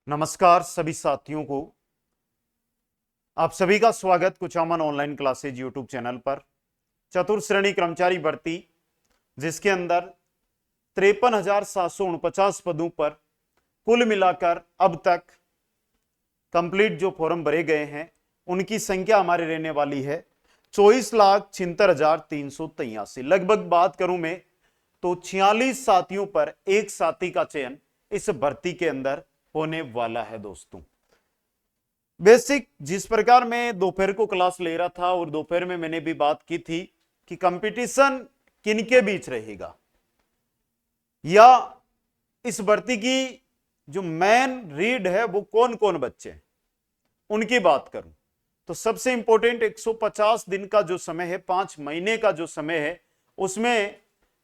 नमस्कार सभी साथियों को। आप सभी का स्वागत Kuchaman online classes YouTube channel पर। चतुर्थ श्रेणी कर्मचारी भर्ती जिसके अंदर 53,749 पदों पर कुल मिलाकर अब तक कंप्लीट जो फॉर्म भरे गए हैं उनकी संख्या हमारे रहने वाली है 24,76,383। लगभग बात करूं मैं तो 46 साथियों पर एक साथी का चयन इस भर्ती के अंदर होने वाला है। दोस्तों, बेसिक जिस प्रकार मैं दोपहर को क्लास ले रहा था और दोपहर में मैंने भी बात की थी कि कंपटीशन किनके बीच रहेगा या इस भर्ती की जो मेन रीड है वो कौन कौन बच्चे हैं उनकी बात करूं तो सबसे इंपॉर्टेंट 150 दिन का जो समय है, 5 महीने का जो समय है, उसमें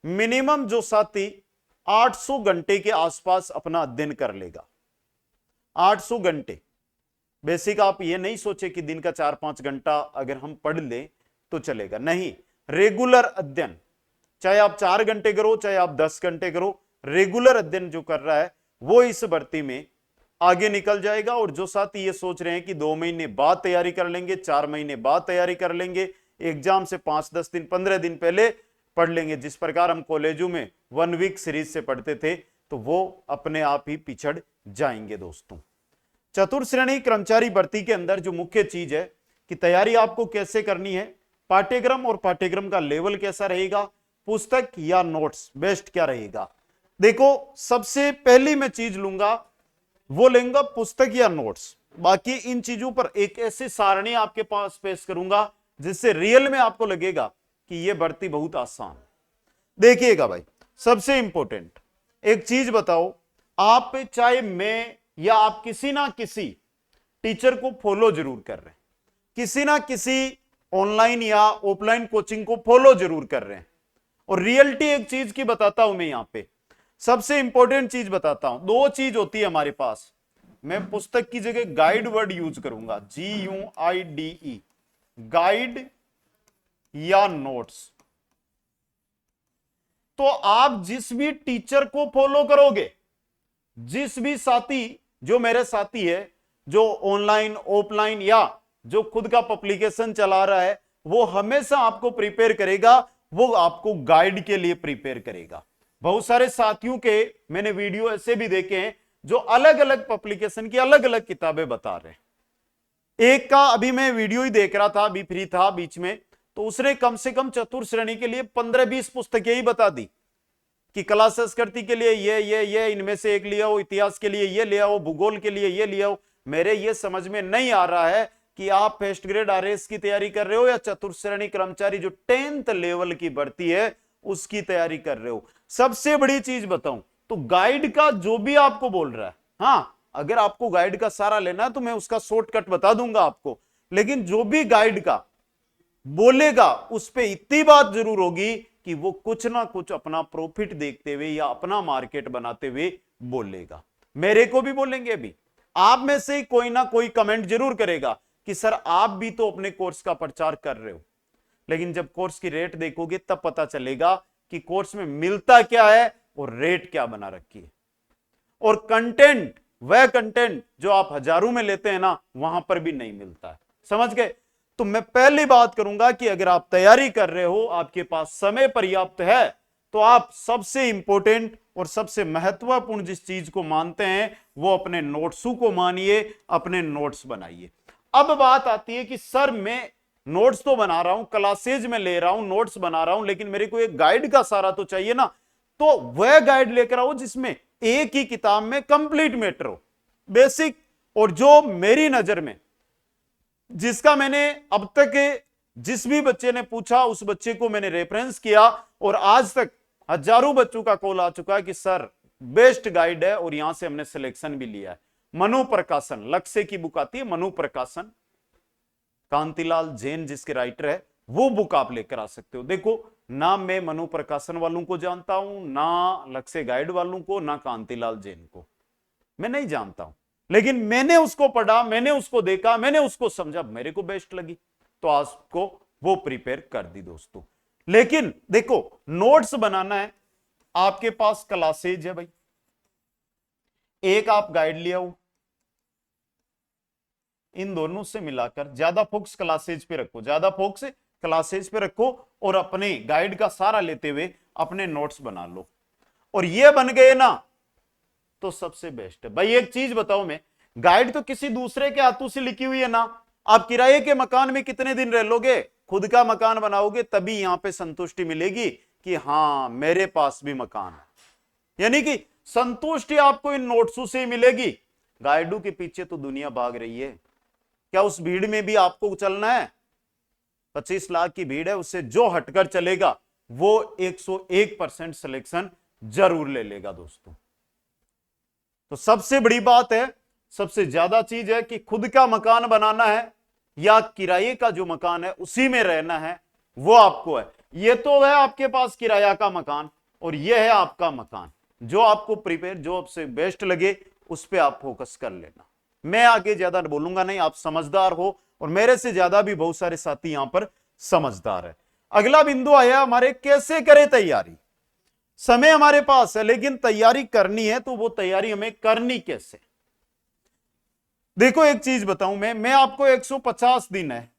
मिनिमम जो साथी 800 घंटे के आसपास अपना अध्ययन कर लेगा। 800 घंटे। बेसिक आप ये नहीं सोचे कि दिन का 4-5 घंटा अगर हम पढ़ लें तो चलेगा, नहीं। रेगुलर अध्ययन, चाहे आप 4 घंटे करो चाहे आप 10 घंटे करो, रेगुलर अध्ययन जो कर रहा है वो इस भर्ती में आगे निकल जाएगा। और जो साथी ये सोच रहे हैं कि 2 महीने बाद तैयारी कर लेंगे, 4 महीने बाद तैयारी कर लेंगे, एग्जाम से 5-10 दिन 15 दिन पहले पढ़ लेंगे, जिस प्रकार हम कॉलेजों में 1 वीक सीरीज से पढ़ते थे, तो वो अपने आप ही पिछड़ जाएंगे। दोस्तों, चतुर्थ श्रेणी कर्मचारी भर्ती के अंदर जो मुख्य चीज है कि तैयारी आपको कैसे करनी है, पाठ्यक्रम और पाठ्यक्रम का लेवल कैसा रहेगा, पुस्तक या नोट्स बेस्ट क्या रहेगा। देखो, सबसे पहली मैं चीज लूंगा वो लेंगे पुस्तक या नोट्स। बाकी इन चीजों पर एक ऐसी सारणी आपके पास पेश करूंगा जिससे रियल में आपको लगेगा कि यह भर्ती बहुत आसान। देखिएगा भाई, सबसे इंपॉर्टेंट एक चीज बताओ, आप चाहे मैं या आप किसी ना किसी टीचर को फॉलो जरूर कर रहे हैं, किसी ना किसी ऑनलाइन या ऑफलाइन कोचिंग को फॉलो जरूर कर रहे हैं। और रियलिटी एक चीज की बताता हूं मैं, यहां पे सबसे इंपॉर्टेंट चीज बताता हूं। 2 चीज होती है हमारे पास। मैं पुस्तक की जगह गाइड वर्ड यूज करूंगा, GUIDE, गाइड या नोट्स। तो आप जिस भी टीचर को फॉलो करोगे, जिस भी साथी जो मेरे साथी है जो ऑनलाइन ऑफलाइन या जो खुद का पब्लिकेशन चला रहा है, वो हमेशा आपको प्रिपेयर करेगा, वो आपको गाइड के लिए प्रिपेयर करेगा। बहुत सारे साथियों के मैंने वीडियो ऐसे भी देखे हैं जो अलग अलग पब्लिकेशन की अलग अलग किताबें बता रहे हैं। एक का अभी मैं वीडियो ही देख रहा था, अभी फ्री था बीच में, तो उसने कम से कम चतुर्थ श्रेणी के लिए 15-20 पुस्तकें ही बता दी कि कला संस्कृति के लिए ये इनमें से एक लिया हो, इतिहास के लिए ये लिया हो, भूगोल के लिए ये लिया हो। मेरे ये समझ में नहीं आ रहा है कि आप फर्स्ट ग्रेड आरएएस की तैयारी कर रहे हो या चतुर्थ श्रेणी कर्मचारी जो 10th लेवल की भर्ती है उसकी तैयारी कर रहे हो। सबसे बड़ी चीज बताऊं तो गाइड का जो भी आपको बोल रहा है, हाँ, अगर आपको गाइड का सारा लेना है तो मैं उसका शॉर्टकट बता दूंगा आपको, लेकिन जो भी गाइड का बोलेगा उस पे इतनी बात जरूर होगी कि वो कुछ ना कुछ अपना प्रॉफिट देखते हुए या अपना मार्केट बनाते हुए बोलेगा। मेरे को भी बोलेंगे, अभी आप में से कोई ना कोई कमेंट जरूर करेगा कि सर आप भी तो अपने कोर्स का प्रचार कर रहे हो, लेकिन जब कोर्स की रेट देखोगे तब पता चलेगा कि कोर्स में मिलता क्या है और रेट क्या बना रखी है। और कंटेंट, वह कंटेंट जो आप हजारों में लेते हैं ना, वहां पर भी नहीं मिलता है। समझ गए? तो मैं पहली बात करूंगा कि अगर आप तैयारी कर रहे हो, आपके पास समय पर्याप्त है, तो आप सबसे इंपॉर्टेंट और सबसे महत्वपूर्ण जिस चीज को मानते हैं वो अपने नोट्सों को मानिए, अपने नोट्स बनाइए। अब बात आती है कि सर मैं नोट्स तो बना रहा हूं, क्लासेज में ले रहा हूं, नोट्स बना रहा हूं, लेकिन मेरे को एक गाइड का सहारा तो चाहिए ना। तो वह गाइड लेकर आओ जिसमें एक ही किताब में कंप्लीट मैटर हो, बेसिक, और जो मेरी नजर में जिसका मैंने अब तक जिस भी बच्चे ने पूछा उस बच्चे को मैंने रेफरेंस किया और आज तक हजारों बच्चों का कॉल आ चुका है कि सर बेस्ट गाइड है, और यहां से हमने सिलेक्शन भी लिया है। मनु प्रकाशन, लक्ष्य की बुक आती है मनु प्रकाशन, कांतिलाल जैन जिसके राइटर है, वो बुक आप लेकर आ सकते हो। देखो, ना मैं मनु प्रकाशन वालों को जानता हूं, ना लक्ष्य गाइड वालों को, ना कांतिलाल जैन को, मैं नहीं जानता हूं, लेकिन मैंने उसको पढ़ा, मैंने उसको देखा, मैंने उसको समझा, मेरे को बेस्ट लगी, तो आज को वो प्रिपेयर कर दी। दोस्तों, लेकिन देखो, नोट्स बनाना है, आपके पास क्लासेज है भाई, एक आप गाइड ले आओ, इन दोनों से मिलाकर ज्यादा फोकस क्लासेज पे रखो, ज्यादा फोकस क्लासेज पे रखो और अपने गाइड का सहारा लेते हुए अपने नोट्स बना लो। और ये बन गए ना तो सबसे बेस्ट है। भाई एक चीज बताओ, मैं गाइड तो किसी दूसरे के हाथों से लिखी हुई है ना, आप किराए के मकान में कितने दिन रह लोगे, खुद का मकान बनाओगे तभी यहां पे संतुष्टि मिलेगी कि हां मेरे पास भी मकान है, यानी कि संतुष्टि आपको इन नोट्सों से मिलेगी। गाइडों के पीछे तो दुनिया भाग रही है, क्या उस भीड़ में भी आपको चलना है? 25 लाख की भीड़ है, उससे जो हटकर चलेगा वो 101% सिलेक्शन जरूर ले लेगा दोस्तों। तो सबसे बड़ी बात है, सबसे ज्यादा चीज है कि खुद का मकान बनाना है या किराए का जो मकान है उसी में रहना है, वो आपको है। ये तो है आपके पास किराया का मकान और ये है आपका मकान, जो आपको प्रिपेयर, जो आपसे बेस्ट लगे उस पर आप फोकस कर लेना। मैं आगे ज्यादा बोलूंगा नहीं, आप समझदार हो और मेरे से ज्यादा भी बहुत सारे साथी यहां पर समझदार है। अगला बिंदु आया हमारे, कैसे करें तैयारी। समय हमारे पास है लेकिन तैयारी करनी है, तो वो तैयारी हमें करनी कैसे? देखो एक चीज बताऊं, मैं आपको 150 दिन है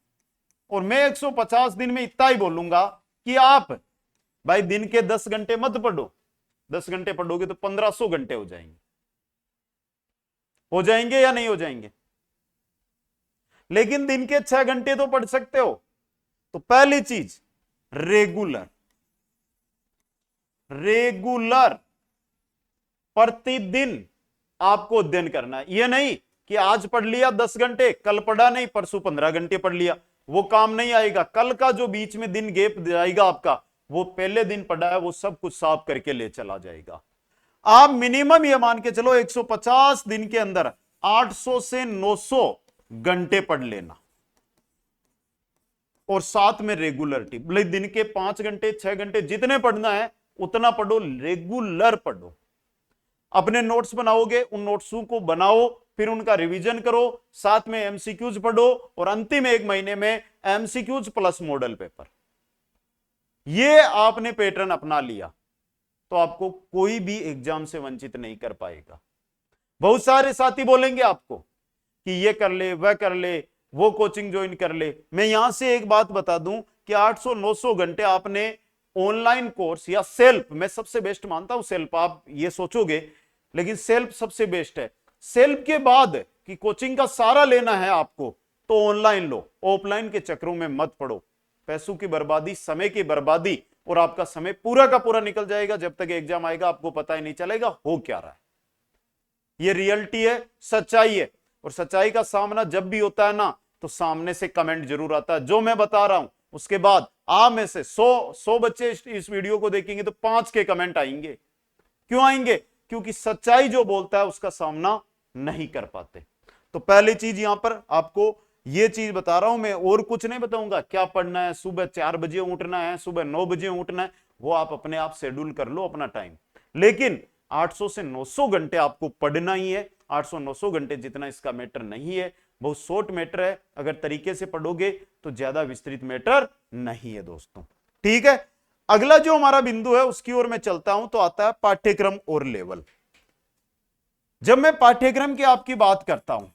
और मैं 150 दिन में इतना ही बोलूंगा कि आप भाई दिन के 10 घंटे मत पढ़ो। 10 घंटे पढ़ोगे तो 1500 घंटे हो जाएंगे। हो जाएंगे या नहीं हो जाएंगे? लेकिन दिन के 6 घंटे तो पढ़ सकते हो। तो पहली चीज, रेगुलर प्रतिदिन आपको अध्ययन करना है। यह नहीं कि आज पढ़ लिया 10 घंटे, कल पढ़ा नहीं, परसों 15 घंटे पढ़ लिया, वो काम नहीं आएगा। कल का जो बीच में दिन गैप जाएगा आपका, वो पहले दिन पढ़ा है वो सब कुछ साफ करके ले चला जाएगा। आप मिनिमम ये मान के चलो 150 दिन के अंदर 800 से 900 घंटे पढ़ लेना और साथ में रेगुलरिटी, भले दिन के 5 घंटे 6 घंटे जितने पढ़ना है उतना पढ़ो, रेगुलर पढ़ो। अपने नोट्स बनाओगे, उन नोट्सों को बनाओ, फिर उनका रिवीजन करो, साथ में एमसीक्यूज पढ़ो और अंतिम 1 महीने में एमसीक्यूज प्लस मॉडल पेपर। ये आपने पैटर्न अपना लिया तो आपको कोई भी एग्जाम से वंचित नहीं कर पाएगा। बहुत सारे साथी बोलेंगे आपको कि ये कर ले, वह कर ले, वो कोचिंग ज्वाइन कर ले। मैं यहां से एक बात बता दूं कि 800-900 घंटे आपने ऑनलाइन कोर्स या सेल्फ, मैं सबसे बेस्ट मानता हूं सेल्फ, आप ये सोचोगे लेकिन सेल्फ सबसे बेस्ट है। सेल्फ के बाद कि कोचिंग का सारा लेना है आपको तो ऑनलाइन लो, ऑफलाइन के चक्रों में मत पड़ो। पैसों की बर्बादी, समय की बर्बादी, और आपका समय पूरा का पूरा निकल जाएगा। जब तक एग्जाम आएगा आपको पता ही नहीं चलेगा हो क्या रहा है। ये रियलिटी है, सच्चाई है। और सच्चाई का सामना जब भी होता है ना, तो सामने से कमेंट जरूर आता है जो मैं बता रहा हूं। उसके बाद आप में से 100 बच्चे इस वीडियो को देखेंगे तो 5 के कमेंट आएंगे। क्यों आएंगे? क्योंकि सच्चाई जो बोलता है उसका सामना नहीं कर पाते। तो पहली चीज यहां पर आपको ये चीज बता रहा हूं मैं, और कुछ नहीं बताऊंगा। क्या पढ़ना है, सुबह 4 बजे उठना है, सुबह 9 बजे उठना है, वो आप अपने आप शेड्यूल कर लो अपना टाइम। लेकिन 800 से 900 घंटे आपको पढ़ना ही है। 800-900 घंटे जितना इसका मैटर नहीं है, बहुत शॉर्ट मैटर है। अगर तरीके से पढ़ोगे तो ज्यादा विस्तृत मैटर नहीं है दोस्तों। ठीक है, अगला जो हमारा बिंदु है उसकी ओर मैं चलता हूं तो आता है पाठ्यक्रम और लेवल। जब मैं पाठ्यक्रम की आपकी बात करता हूं,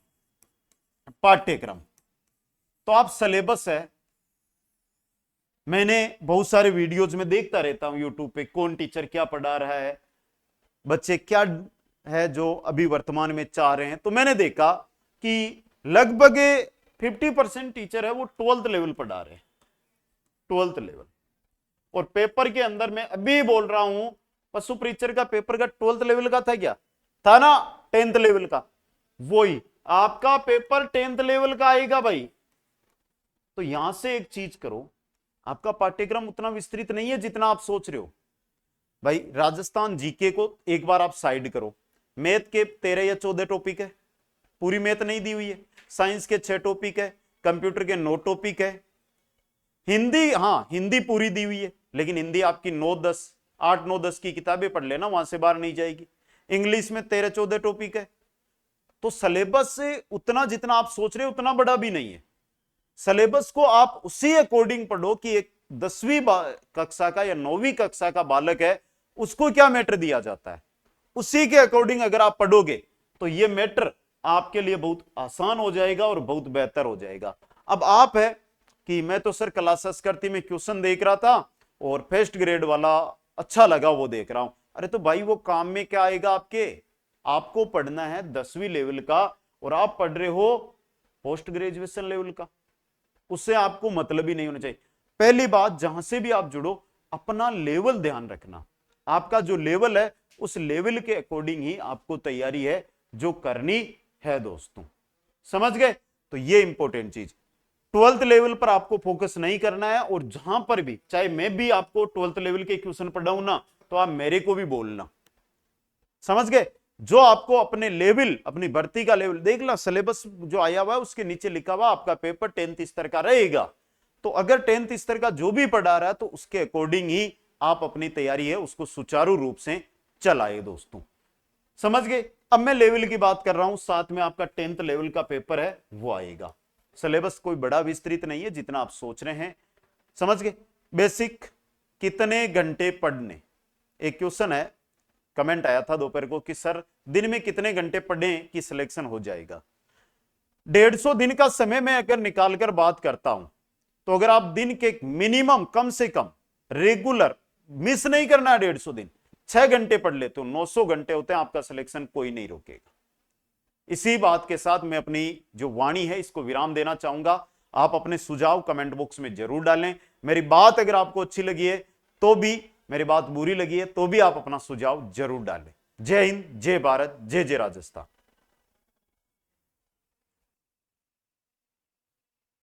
पाठ्यक्रम तो आप सिलेबस है, मैंने बहुत सारे वीडियोज में देखता रहता हूं यूट्यूब पे, कौन टीचर क्या पढ़ा रहा है, बच्चे क्या है जो अभी वर्तमान में चाह रहे हैं। तो मैंने देखा कि लगभग 50% टीचर है वो 12th लेवल पढ़ा रहे हैं, 12th लेवल। और पेपर के अंदर मैं अभी बोल रहा हूं, पशु परीक्षर का पेपर का 12th लेवल का था क्या? था ना, 10th लेवल का। वही आपका पेपर 10th लेवल का आएगा भाई। तो यहां से एक चीज करो, आपका पाठ्यक्रम उतना विस्तृत नहीं है जितना आप सोच रहे हो। भाई राजस्थान जीके को एक बार आप साइड करो, मैथ के 13 या 14 टॉपिक है, पूरी मैथ नहीं दी हुई है। साइंस के 6 टॉपिक है, कंप्यूटर के 9 टॉपिक है। हिंदी, हाँ हिंदी पूरी दी हुई है, लेकिन हिंदी आपकी 9-10, 8-9-10 की किताबें पढ़ लेना, वहां से बाहर नहीं जाएगी। इंग्लिश में 13-14 टॉपिक है। तो सिलेबस से उतना जितना आप सोच रहे हो उतना बड़ा भी नहीं है। सिलेबस को आप उसी अकॉर्डिंग पढ़ो कि एक 10वीं कक्षा का या 9वीं कक्षा का बालक है, उसको क्या मैटर दिया जाता है, उसी के अकॉर्डिंग अगर आप पढ़ोगे तो ये मैटर आपके लिए बहुत आसान हो जाएगा और बहुत बेहतर हो जाएगा। अब आप है कि मैं तो सर क्लासेस करती में क्वेश्चन देख रहा था और फर्स्ट ग्रेड वाला अच्छा लगा वो देख रहा हूं। अरे तो भाई वो काम में क्या आएगा आपके? आपको पढ़ना है 10वीं लेवल का और आप पढ़ रहे हो पोस्ट ग्रेजुएशन लेवल का, उससे आपको मतलब ही नहीं होना चाहिए। पहली बात, जहां से भी आप जुड़ो अपना लेवल ध्यान रखना। आपका जो लेवल है उस लेवल के अकॉर्डिंग ही आपको तैयारी है जो करनी है दोस्तों, समझ गए? तो ये इंपॉर्टेंट चीज, 12th लेवल पर आपको फोकस नहीं करना है। और जहां पर भी, चाहे मैं भी आपको 12th लेवल के क्वेश्चन पढ़ाऊं ना, तो आप मेरे को भी बोलना, समझ गए? जो आपको अपने लेवल, अपनी भर्ती का लेवल देख ला, सिलेबस जो आया हुआ है उसके नीचे लिखा हुआ आपका पेपर 10th स्तर का रहेगा। तो अगर 10th स्तर का जो भी पढ़ा रहा है तो उसके अकॉर्डिंग ही आप अपनी तैयारी है उसको सुचारू रूप से चलाए दोस्तों, समझ गए? अब मैं लेवल की बात कर रहा हूं, साथ में आपका 10th लेवल का पेपर है वो आएगा। सिलेबस कोई बड़ा विस्तृत नहीं है जितना आप सोच रहे हैं, समझ गए? बेसिक, कितने घंटे पढ़ने, एक क्वेश्चन है, कमेंट आया था दोपहर को कि सर दिन में कितने घंटे पढ़ें कि सिलेक्शन हो जाएगा। 150 दिन का समय मैं अगर निकालकर बात करता हूं, तो अगर आप दिन के मिनिमम, कम से कम रेगुलर, मिस नहीं करना है 150 दिन, 6 घंटे पढ़ लेते हो, 900 घंटे होते हैं, आपका सिलेक्शन कोई नहीं रोकेगा। इसी बात के साथ मैं अपनी जो वाणी है इसको विराम देना चाहूंगा। आप अपने सुझाव कमेंट बॉक्स में जरूर डालें। मेरी बात अगर आपको अच्छी लगी है तो भी, मेरी बात बुरी लगी है तो भी आप अपना सुझाव जरूर डालें। जय हिंद, जय भारत, जय जय राजस्थान।